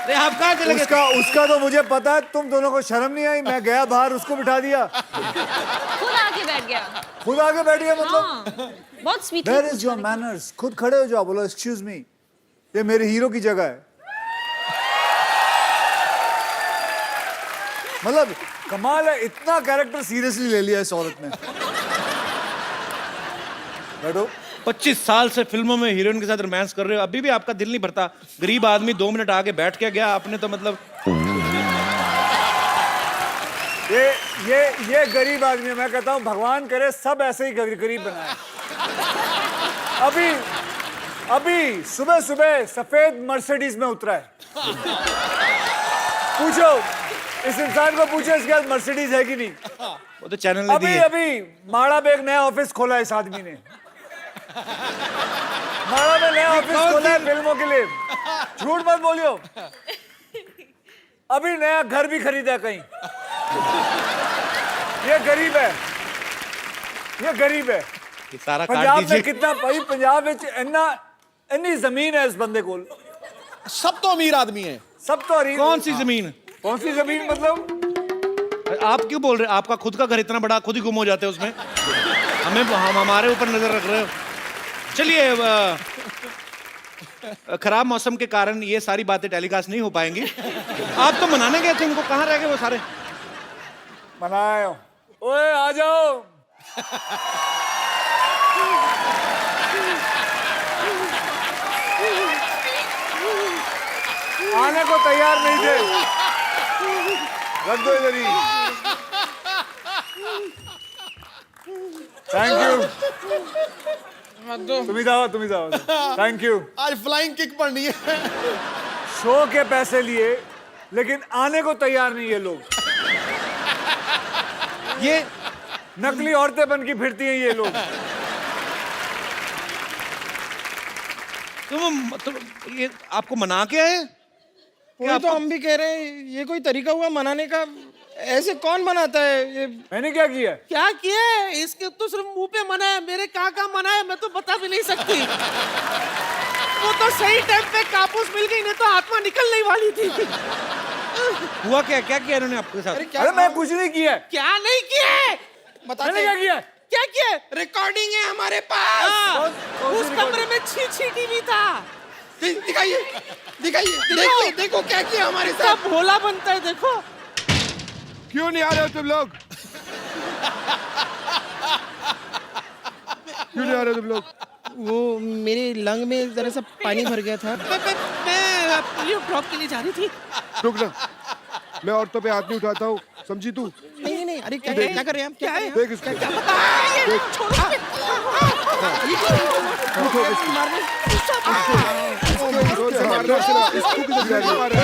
Speaker 1: अरे आप कहाँ चले गए?
Speaker 2: उसका तो मुझे पता है, तुम दोनों को शर्म नहीं आई? मैं गया बाहर, उसको बिठा दिया,
Speaker 5: खुद आके बैठ गया।
Speaker 2: खुद आगे बैठ गया। मतलब
Speaker 5: हाँ, बहुत sweet.
Speaker 2: Where is your manners? खुद खड़े हो जाओ, बोलो एक्सक्यूज मी, ये मेरे हीरो की जगह है। मतलब कमाल है, इतना कैरेक्टर सीरियसली ले लिया इस औरत ने। बैठो।
Speaker 1: 25 साल से फिल्मों में हीरोइन के साथ रोमांस कर रहे हो, अभी भी आपका दिल नहीं भरता? गरीब आदमी 2 मिनट आगे बैठ के गया, आपने तो मतलब।
Speaker 2: ये गरीब आदमी है। मैं कहता हूँ भगवान करे सब ऐसे ही गरीब बनाए। अभी सुबह सुबह सफेद मर्सिडीज में उतरा है। पूछो इस इंसान को, पूछो इसके पास मर्सिडीज है कि नहीं।
Speaker 1: वो तो चैनल ने दी है।
Speaker 2: अभी माड़ा में एक नया ऑफिस खोला है इस आदमी ने। माड़ा में नया ऑफिस खोला है फिल्मों के लिए, झूठ मत बोलियो। अभी नया घर भी खरीदा है कहीं। ये गरीब है, ये गरीब है।
Speaker 1: ये सारा काट
Speaker 2: पंजाब
Speaker 1: दीजिए।
Speaker 2: में कितना भाई, पंजाब में इतनी जमीन है इस बंदे को।
Speaker 3: सब तो अमीर आदमी है।
Speaker 2: सब तो
Speaker 1: कौन सी जमीन?
Speaker 2: कौन सी जमीन मतलब?
Speaker 1: आप क्यों बोल रहे हैं? आपका खुद का घर इतना बड़ा, खुद ही गुम हो जाते हैं उसमें। हम हमारे ऊपर नजर रख रहे हो। चलिए, खराब मौसम के कारण ये सारी बातें टेलीकास्ट नहीं हो पाएंगी। आप तो मनाने गए थे उनको, कहाँ रह गए वो सारे?
Speaker 2: मनाओ। ओए आ जाओ। आने को तैयार नहीं थे। रख दो इधर ही। Thank you. तुम ही जाओ। Thank you.
Speaker 3: आज फ्लाइंग किक पड़नी है।
Speaker 2: शो के पैसे लिए लेकिन आने को तैयार नहीं ये लोग।
Speaker 1: ये
Speaker 2: नकली औरतें बन के फिरती हैं ये लोग।
Speaker 1: तुम ये आपको मना के आए?
Speaker 6: वही तो हम भी कह रहे हैं, ये कोई तरीका हुआ मनाने का? ऐसे कौन मनाता है ये?
Speaker 2: मैंने क्या किया?
Speaker 8: क्या किया है? इसके तो सिर्फ मुंह पे मना है, मेरे कहाँ मना है मैं तो बता भी नहीं सकती। वो तो सही टाइम पे कापूस मिल गई, नहीं तो आत्मा निकलने ही वाली थी।
Speaker 1: हुआ क्या? क्या किया इन्होंने आपके साथ?
Speaker 2: अरे मैं कुछ नहीं किया।
Speaker 8: क्या नहीं किया है?
Speaker 2: मैंने क्या किया?
Speaker 8: क्या किया? रिकॉर्डिंग है हमारे पास। उस कमरे में छी टीवी था।
Speaker 6: दिखाइए देखो क्या किया हमारे साथ।
Speaker 8: सब भोला बनता है, देखो।
Speaker 3: क्यों नहीं आ रहे हो तुम लोग? क्यों नहीं आ रहे हो तुम लोग?
Speaker 6: वो मेरे लंग में जरा सा पानी भर गया था।
Speaker 8: मैं पोलियो ड्रॉप के लिए जा रही थी।
Speaker 3: रुक ना, मैं औरतों पे हाथ नहीं उठाता हूँ, समझी तू?
Speaker 6: नहीं, अरे क्या कर रहे हैं हम? क्या है?
Speaker 3: देख इसको।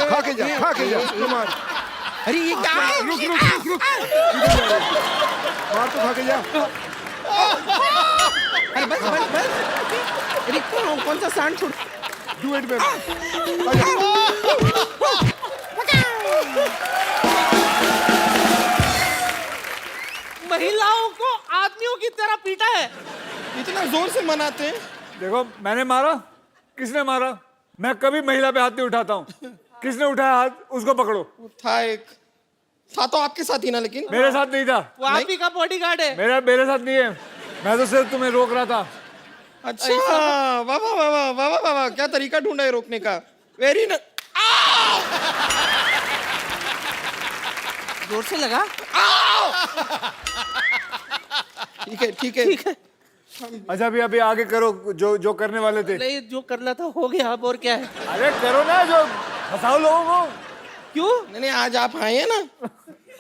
Speaker 3: खा के जा इसको मार।
Speaker 6: अरे ये क्या है?
Speaker 3: रुक मार तो खा के जा।
Speaker 6: अरे बस अरे कौन सा सांड छोड़?
Speaker 3: Do it man.
Speaker 8: महिलाओं को आदमियों की तरह पीटा है।
Speaker 6: इतना जोर से मनाते हैं।
Speaker 2: देखो मैंने मारा, किसने मारा? मैं कभी महिला पे हाथ नहीं उठाता हूँ। किसने उठाया हाथ उसको पकड़ो।
Speaker 6: था तो आपके साथ ही ना, लेकिन
Speaker 2: मेरे साथ नहीं था।
Speaker 8: वो आप ही का बॉडीगार्ड है।
Speaker 2: मेरे साथ नहीं है। मैं तो सिर्फ तुम्हें रोक रहा था।
Speaker 6: अच्छा, वाह, क्या तरीका ढूंढा है रोकने का। वेरी
Speaker 8: जोर से लगा।
Speaker 3: ठीक है ठीक है
Speaker 8: ठीक है।
Speaker 2: अच्छा अभी अभी आगे करो जो जो करने वाले थे।
Speaker 8: नहीं, जो करना था हो गया, अब और क्या है?
Speaker 2: अरे करो ना, जो फंसाओ लोगों को।
Speaker 8: क्यों?
Speaker 3: नहीं आज आप आए हैं ना,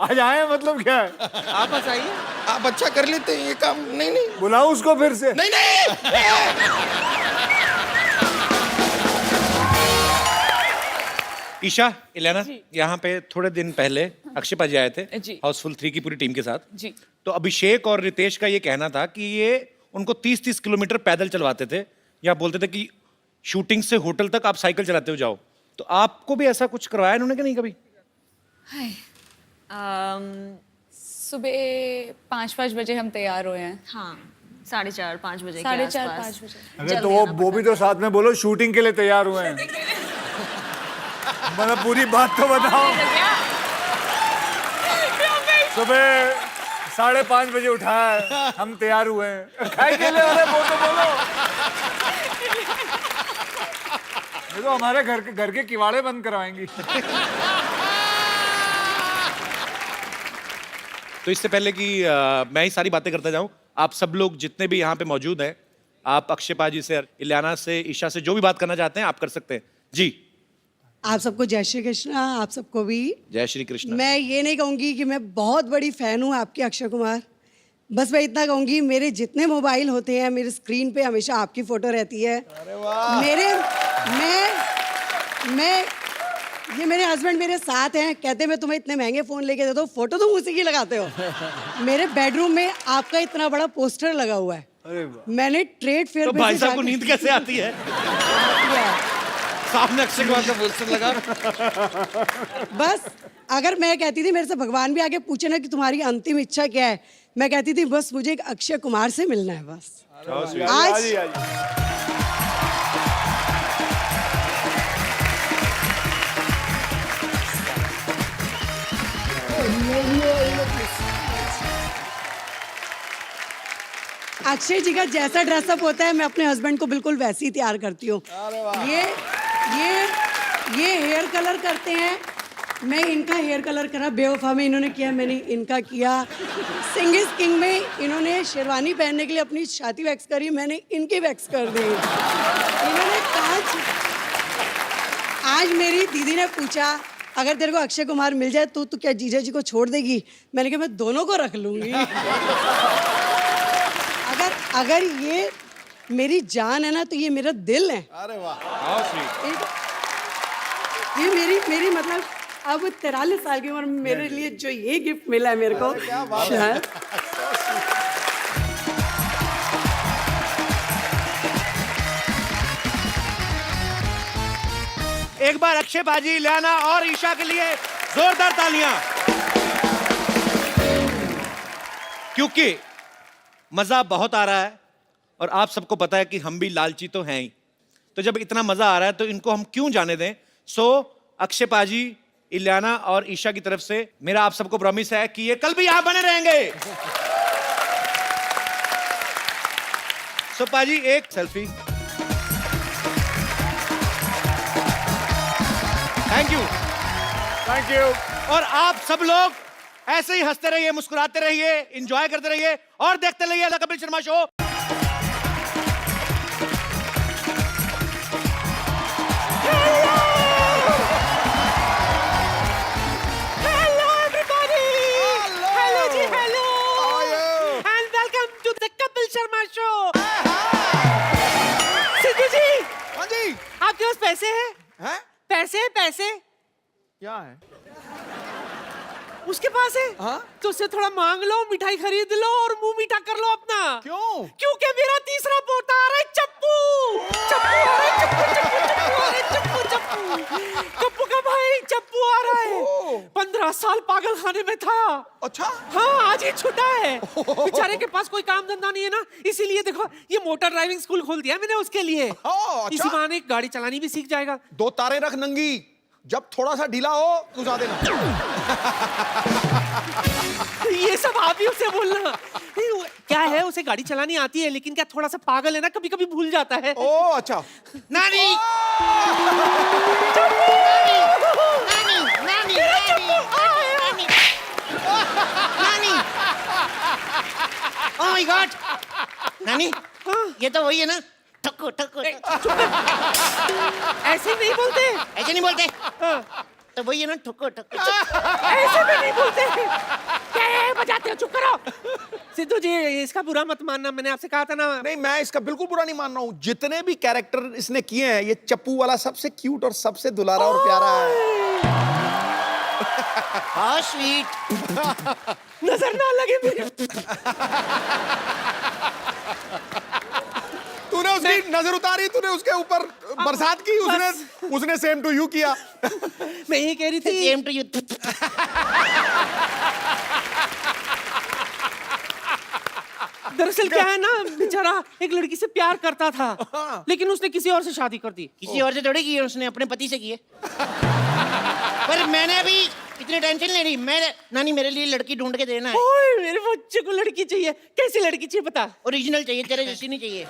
Speaker 2: आज आए मतलब क्या है?
Speaker 8: आप बताइए।
Speaker 3: आप अच्छा कर लेते हैं ये काम। नहीं नहीं
Speaker 2: बुलाओ उसको फिर से।
Speaker 3: नहीं नहीं
Speaker 1: ईशा, इलियाना, यहाँ पे थोड़े दिन पहले अक्षय पाजी आए थे
Speaker 9: जी।
Speaker 1: हाउसफुल 3 की पूरी टीम के साथ।
Speaker 9: जी।
Speaker 1: तो अभिषेक और रितेश का ये कहना था कि ये उनको 30-30 किलोमीटर पैदल चलवाते थे, या बोलते थे कि शूटिंग से होटल तक आप साइकिल चलाते हो जाओ। तो आपको भी ऐसा कुछ करवाया इन्होंने कि नहीं कभी?
Speaker 9: हाय। सुबह 5 बजे हम तैयार हुए हैं।
Speaker 5: हाँ 4:30-5 बजे के
Speaker 9: 4:30
Speaker 5: आसपास।
Speaker 9: 5 बजे।
Speaker 2: अरे तो वो भी तो साथ में बोलो शूटिंग के लिए तैयार हुए हैं। मतलब पूरी बात तो बताओ। सुबह 5:30 बजे उठाया है, हम तैयार हुए हैं। खाए के लिए अरे वो तो बोलो। ये तो हमारे घर के किवाड़े बंद करवाएंगी।
Speaker 1: तो इससे पहले कि मैं ही सारी बातें करता जाऊं, आप सब लोग जितने भी यहाँ पे मौजूद हैं, आप अक्षय पाजी से, इलियाना से, ईशा से जो भी बात करना चाहते हैं आप कर सकते हैं जी।
Speaker 4: आप सबको जय श्री कृष्ण। आप सबको भी
Speaker 1: जय श्री कृष्ण।
Speaker 4: मैं ये नहीं कहूँगी कि मैं बहुत बड़ी फ़ैन हूँ आपकी अक्षय कुमार, बस मैं इतना कहूँगी मेरे जितने मोबाइल होते हैं मेरे स्क्रीन पे हमेशा आपकी फ़ोटो रहती है। मेरे ये मेरे हस्बैंड मेरे साथ हैं, कहते हैं मैं तुम्हें इतने महंगे फ़ोन लेके देता हूँ, फ़ोटो तुम उसी की लगाते हो। मेरे बेडरूम में आपका इतना बड़ा पोस्टर लगा हुआ है। मैंने ट्रेड फेयर
Speaker 1: तो
Speaker 4: पे
Speaker 1: भाई
Speaker 4: से
Speaker 1: साहब को
Speaker 4: जाके-
Speaker 1: नींद कैसे आती है?
Speaker 4: आती है।
Speaker 1: सामने अक्षय कुमार का पोस्टर लगा।
Speaker 4: बस अगर मैं कहती थी मेरे से भगवान भी आके पूछे ना कि तुम्हारी अंतिम इच्छा क्या है, मैं कहती थी बस मुझे एक अक्षय कुमार से मिलना है बस। आज अक्षय जी का जैसा ड्रेसअप होता है मैं अपने हस्बैंड को बिल्कुल वैसे ही तैयार करती हूँ। ये हेयर कलर करते हैं, मैं इनका हेयर कलर करा, बेवफा में इन्होंने किया, मैंने इनका किया। सिंग इज किंग में इन्होंने शेरवानी पहनने के लिए अपनी छाती वैक्स करी, मैंने इनकी वैक्स कर दी। इन्होंने आज मेरी दीदी ने पूछा अगर तेरे को अक्षय कुमार मिल जाए तो क्या जीजा जी को छोड़ देगी? मैंने कहा मैं दोनों को रख लूंगी। अगर ये मेरी जान है ना तो ये मेरा दिल है।
Speaker 3: अरे वाह
Speaker 4: ये मेरी मतलब अब 43 साल की उम्र में मेरे लिए जो ये गिफ्ट मिला है मेरे को, शायद
Speaker 1: एक बार अक्षय पाजी, इलियाना और ईशा के लिए जोरदार तालियां, क्योंकि मजा बहुत आ रहा है और आप सबको पता है कि हम भी लालची तो हैं ही। तो जब इतना मजा आ रहा है तो इनको हम क्यों जाने दें। सो अक्षय पाजी, इलियाना और ईशा की तरफ से मेरा आप सबको प्रॉमिस है कि ये कल भी यहां बने रहेंगे। सो पाजी एक selfie. Thank you.
Speaker 2: Thank you.
Speaker 1: और आप सब लोग ऐसे ही हंसते रहिए, मुस्कुराते रहिए, एंजॉय करते रहिए और देखते रहिए the Kapil Sharma show.
Speaker 8: Hello everybody. Hello ji, hello.
Speaker 3: How are you?
Speaker 8: And welcome to the Kapil Sharma show. Sidhu ji,
Speaker 3: हाँ जी
Speaker 8: आपके पास पैसे हैं?
Speaker 3: हैं
Speaker 8: पैसे
Speaker 3: क्या है?
Speaker 8: उसके पास है?
Speaker 3: हाँ?
Speaker 8: तो उससे थोड़ा मांग लो, मिठाई खरीद लो और मुंह मीठा कर लो अपना।
Speaker 3: क्यों?
Speaker 8: क्योंकि मेरा तीसरा पोता आ रहा है, चप्पू। चप्पू आ रहा है, चप्पू का भाई चप्पू आ रहा है। 15 साल पागल खाने में था।
Speaker 3: अच्छा
Speaker 8: हाँ, आज ही छुटा है। बेचारे के पास कोई काम धंधा नहीं है ना, इसीलिए देखो ये मोटर ड्राइविंग स्कूल खोल दिया मैंने उसके लिए।
Speaker 3: अच्छा।
Speaker 8: इसी बहाने गाड़ी चलानी भी सीख जाएगा।
Speaker 3: 2 तारे रख नंगी, जब थोड़ा सा ढीला हो गुजा देना।
Speaker 8: ये सब आप ही उसे बोलना। नहीं, क्या है उसे गाड़ी चलानी आती है लेकिन क्या थोड़ा सा पागल है ना, कभी कभी भूल जाता है।
Speaker 3: ओ अच्छा।
Speaker 1: नानी ओह माय गॉड नानी ये तो वही है ना ठक्को ठक्को
Speaker 8: ऐसे नहीं बोलते,
Speaker 1: ऐसे नहीं बोलते तो वही है ना ठक्को ठक्को
Speaker 8: ऐसे भी नहीं बोलते। क्या है बजाते हो, चुप करो। सिद्धू जी इसका बुरा मत मानना, मैंने आपसे कहा था ना।
Speaker 3: नहीं, मैं इसका बिल्कुल बुरा नहीं मान रहा हूँ। जितने भी कैरेक्टर इसने किए हैं, ये चप्पू वाला सबसे क्यूट और सबसे दुलारा और प्यारा है।
Speaker 1: हाउ स्वीट
Speaker 8: नजर ना लगे मेरे।
Speaker 3: तूने उसकी नजर उतारी, तूने उसके ऊपर बरसात की, उसने सेम टू यू किया।
Speaker 8: मैं ये कह रही थी
Speaker 1: सेम टू यू
Speaker 8: दरअसल क्या है ना, बेचारा एक लड़की से प्यार करता था, लेकिन उसने किसी और से शादी कर दी।
Speaker 1: किसी और से थोड़ी की है, उसने अपने पति से की है। पर मैंने अभी इतनी टेंशन नहीं ली। मैं नानी मेरे लिए लड़की ढूंढ के देना है।
Speaker 8: ओए मेरे बच्चे को लड़की चाहिए। कैसी लड़की चाहिए बता।
Speaker 1: ओरिजिनल चाहिए, तेरे जैसी नहीं चाहिए।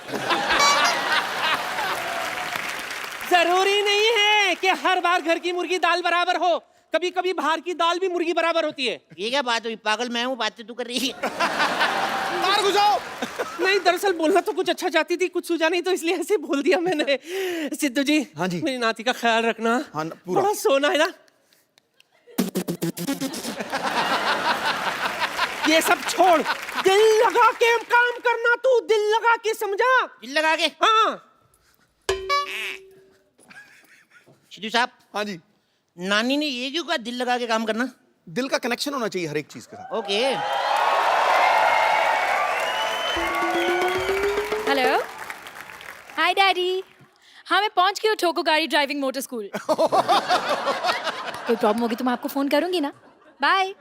Speaker 8: जरूरी नहीं है कि हर बार घर की मुर्गी दाल बराबर हो, कभी कभी बाहर की दाल भी मुर्गी बराबर होती है।
Speaker 1: ये क्या बात हुई, पागल मैं हूँ, बातें तू कर रही है।
Speaker 3: मार घुसाओ।
Speaker 8: नहीं दरअसल बोलना तो कुछ अच्छा चाहती थी, कुछ सूझा नहीं तो इसलिए ऐसे बोल दिया मैंने। सिद्धू जी,
Speaker 3: हाँ जी।
Speaker 8: मेरी नाती का ख्याल रखना।
Speaker 3: हाँ, पूरा।
Speaker 8: बड़ा सोना है ना। ये सब छोड़, दिल लगा के काम करना, तू दिल लगा के समझा।
Speaker 1: दिल लगा के।
Speaker 8: हाँ
Speaker 1: सिद्धू साहब,
Speaker 3: हाँ जी।
Speaker 1: नानी ने ये क्यों कहा दिल लगा के काम करना?
Speaker 3: दिल का कनेक्शन होना चाहिए हर एक चीज के साथ।
Speaker 1: ओके।
Speaker 9: हेलो, हाय डैडी। हाँ मैं पहुंच गई हूँ ठोको गाड़ी ड्राइविंग मोटर स्कूल। कोई प्रॉब्लम होगी तो मैं आपको फोन करूंगी ना। बाय।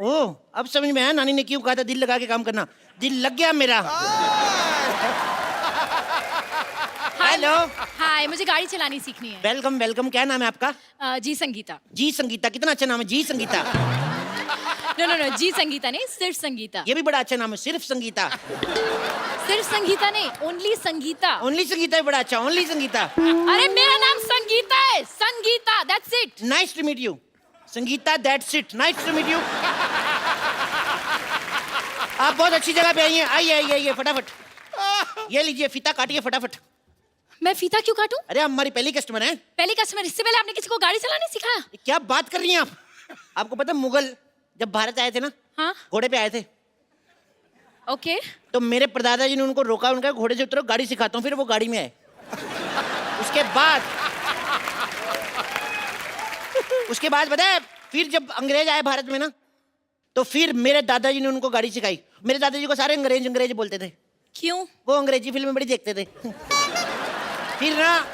Speaker 1: ओह अब समझ में आया नानी ने क्यों कहा था दिल लगा के काम करना। दिल लग गया मेरा। हेलो।
Speaker 9: हाय, मुझे गाड़ी चलानी सीखनी है।
Speaker 1: Welcome welcome. क्या नाम है आपका?
Speaker 9: जी संगीता।
Speaker 1: जी संगीता, कितना अच्छा नाम है जी संगीता।
Speaker 9: नो नो नो, जी संगीता नहीं, सिर्फ संगीता।
Speaker 1: ये भी बड़ा अच्छा नाम है, सिर्फ संगीता।
Speaker 9: सिर्फ संगीता नहीं, ओनली संगीता।
Speaker 1: ओनली संगीता भी बड़ा अच्छा, ओनली संगीता।
Speaker 9: अरे मेरा नाम संगीता है, Sangeeta, that's it.
Speaker 1: Nice to meet you Sangeeta, that's it. Nice to meet you. आप बहुत अच्छी जगह पे आई हैं। आइए आइए आइए फटाफट। ये लीजिए फीता काटिए फटाफट।
Speaker 9: मैं फीता क्यों काटूं?
Speaker 1: अरे आप हमारी पहली कस्टमर हैं।
Speaker 9: पहली कस्टमर, इससे पहले आपने किसी को गाड़ी चलाने सिखाया?
Speaker 1: क्या बात कर रही हैं आप? आपको पता है मुगल जब भारत आए थे ना,
Speaker 9: हाँ
Speaker 1: घोड़े पे आए थे,
Speaker 9: ओके।
Speaker 1: तो मेरे परदादा जी ने उनको रोका, उनका घोड़े से उतरो, गाड़ी सिखाता हूँ। फिर वो गाड़ी में आए। उसके बाद पता है फिर जब अंग्रेज आए भारत में ना, तो फिर मेरे दादाजी ने उनको गाड़ी सिखाई। मेरे दादाजी को सारे अंग्रेज अंग्रेज बोलते थे।
Speaker 9: क्यों?
Speaker 1: वो अंग्रेजी फिल्में बड़ी देखते थे। फिर ना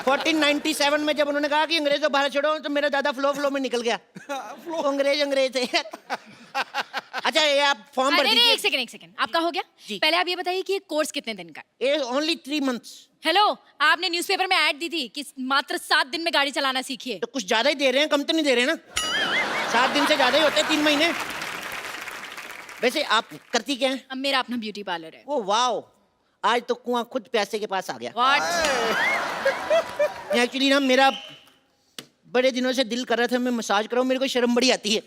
Speaker 1: 1497 में जब उन्होंने कहा कि अंग्रेजों भारत छोड़ो, तो मेरा दादा फ्लो में निकल गया। वो अंग्रेज थे। अच्छा ये आप फॉर्म भर
Speaker 9: नहीं
Speaker 1: दीजिए।
Speaker 9: एक सेकंड, आपका हो गया?
Speaker 1: जी।
Speaker 9: पहले आप ये बताइए कि ये कोर्स कितने दिन का है?
Speaker 1: ये ओनली 3 months।
Speaker 9: हेलो, आपने न्यूज़पेपर में ऐड दी थी कि मात्र 7 दिन में गाड़ी चलाना सीखिए।
Speaker 1: तो कुछ ज्यादा ही दे रहे हैं, कम तो नहीं दे रहे हैं ना। 7 दिन से ज्यादा ही होते हैं, 3 महीने। वैसे आप करती क्या हैं?
Speaker 9: अब मेरा अपना ब्यूटी पार्लर है।
Speaker 1: ओ वाओ, आज तो कुआं खुद प्यासे के पास आ गया।
Speaker 9: व्हाट?
Speaker 1: एक्चुअली ना मेरा बड़े दिनों से दिल कर रहा था मैं मसाज कराऊं, मेरे को शर्म बड़ी आती है।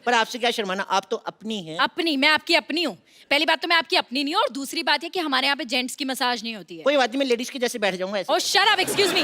Speaker 1: पर आपसे क्या शर्माना, आप तो अपनी हैं।
Speaker 9: अपनी? मैं आपकी अपनी हूँ। पहली बात तो मैं आपकी अपनी नहीं हूँ, और दूसरी बात है कि हमारे यहाँ पे जेंट्स की मसाज नहीं होती है।
Speaker 1: कोई बात नहीं, मैं लेडीज के जैसे बैठ जाऊंगा ऐसे।
Speaker 9: ओह शट अप, एक्सक्यूज मी।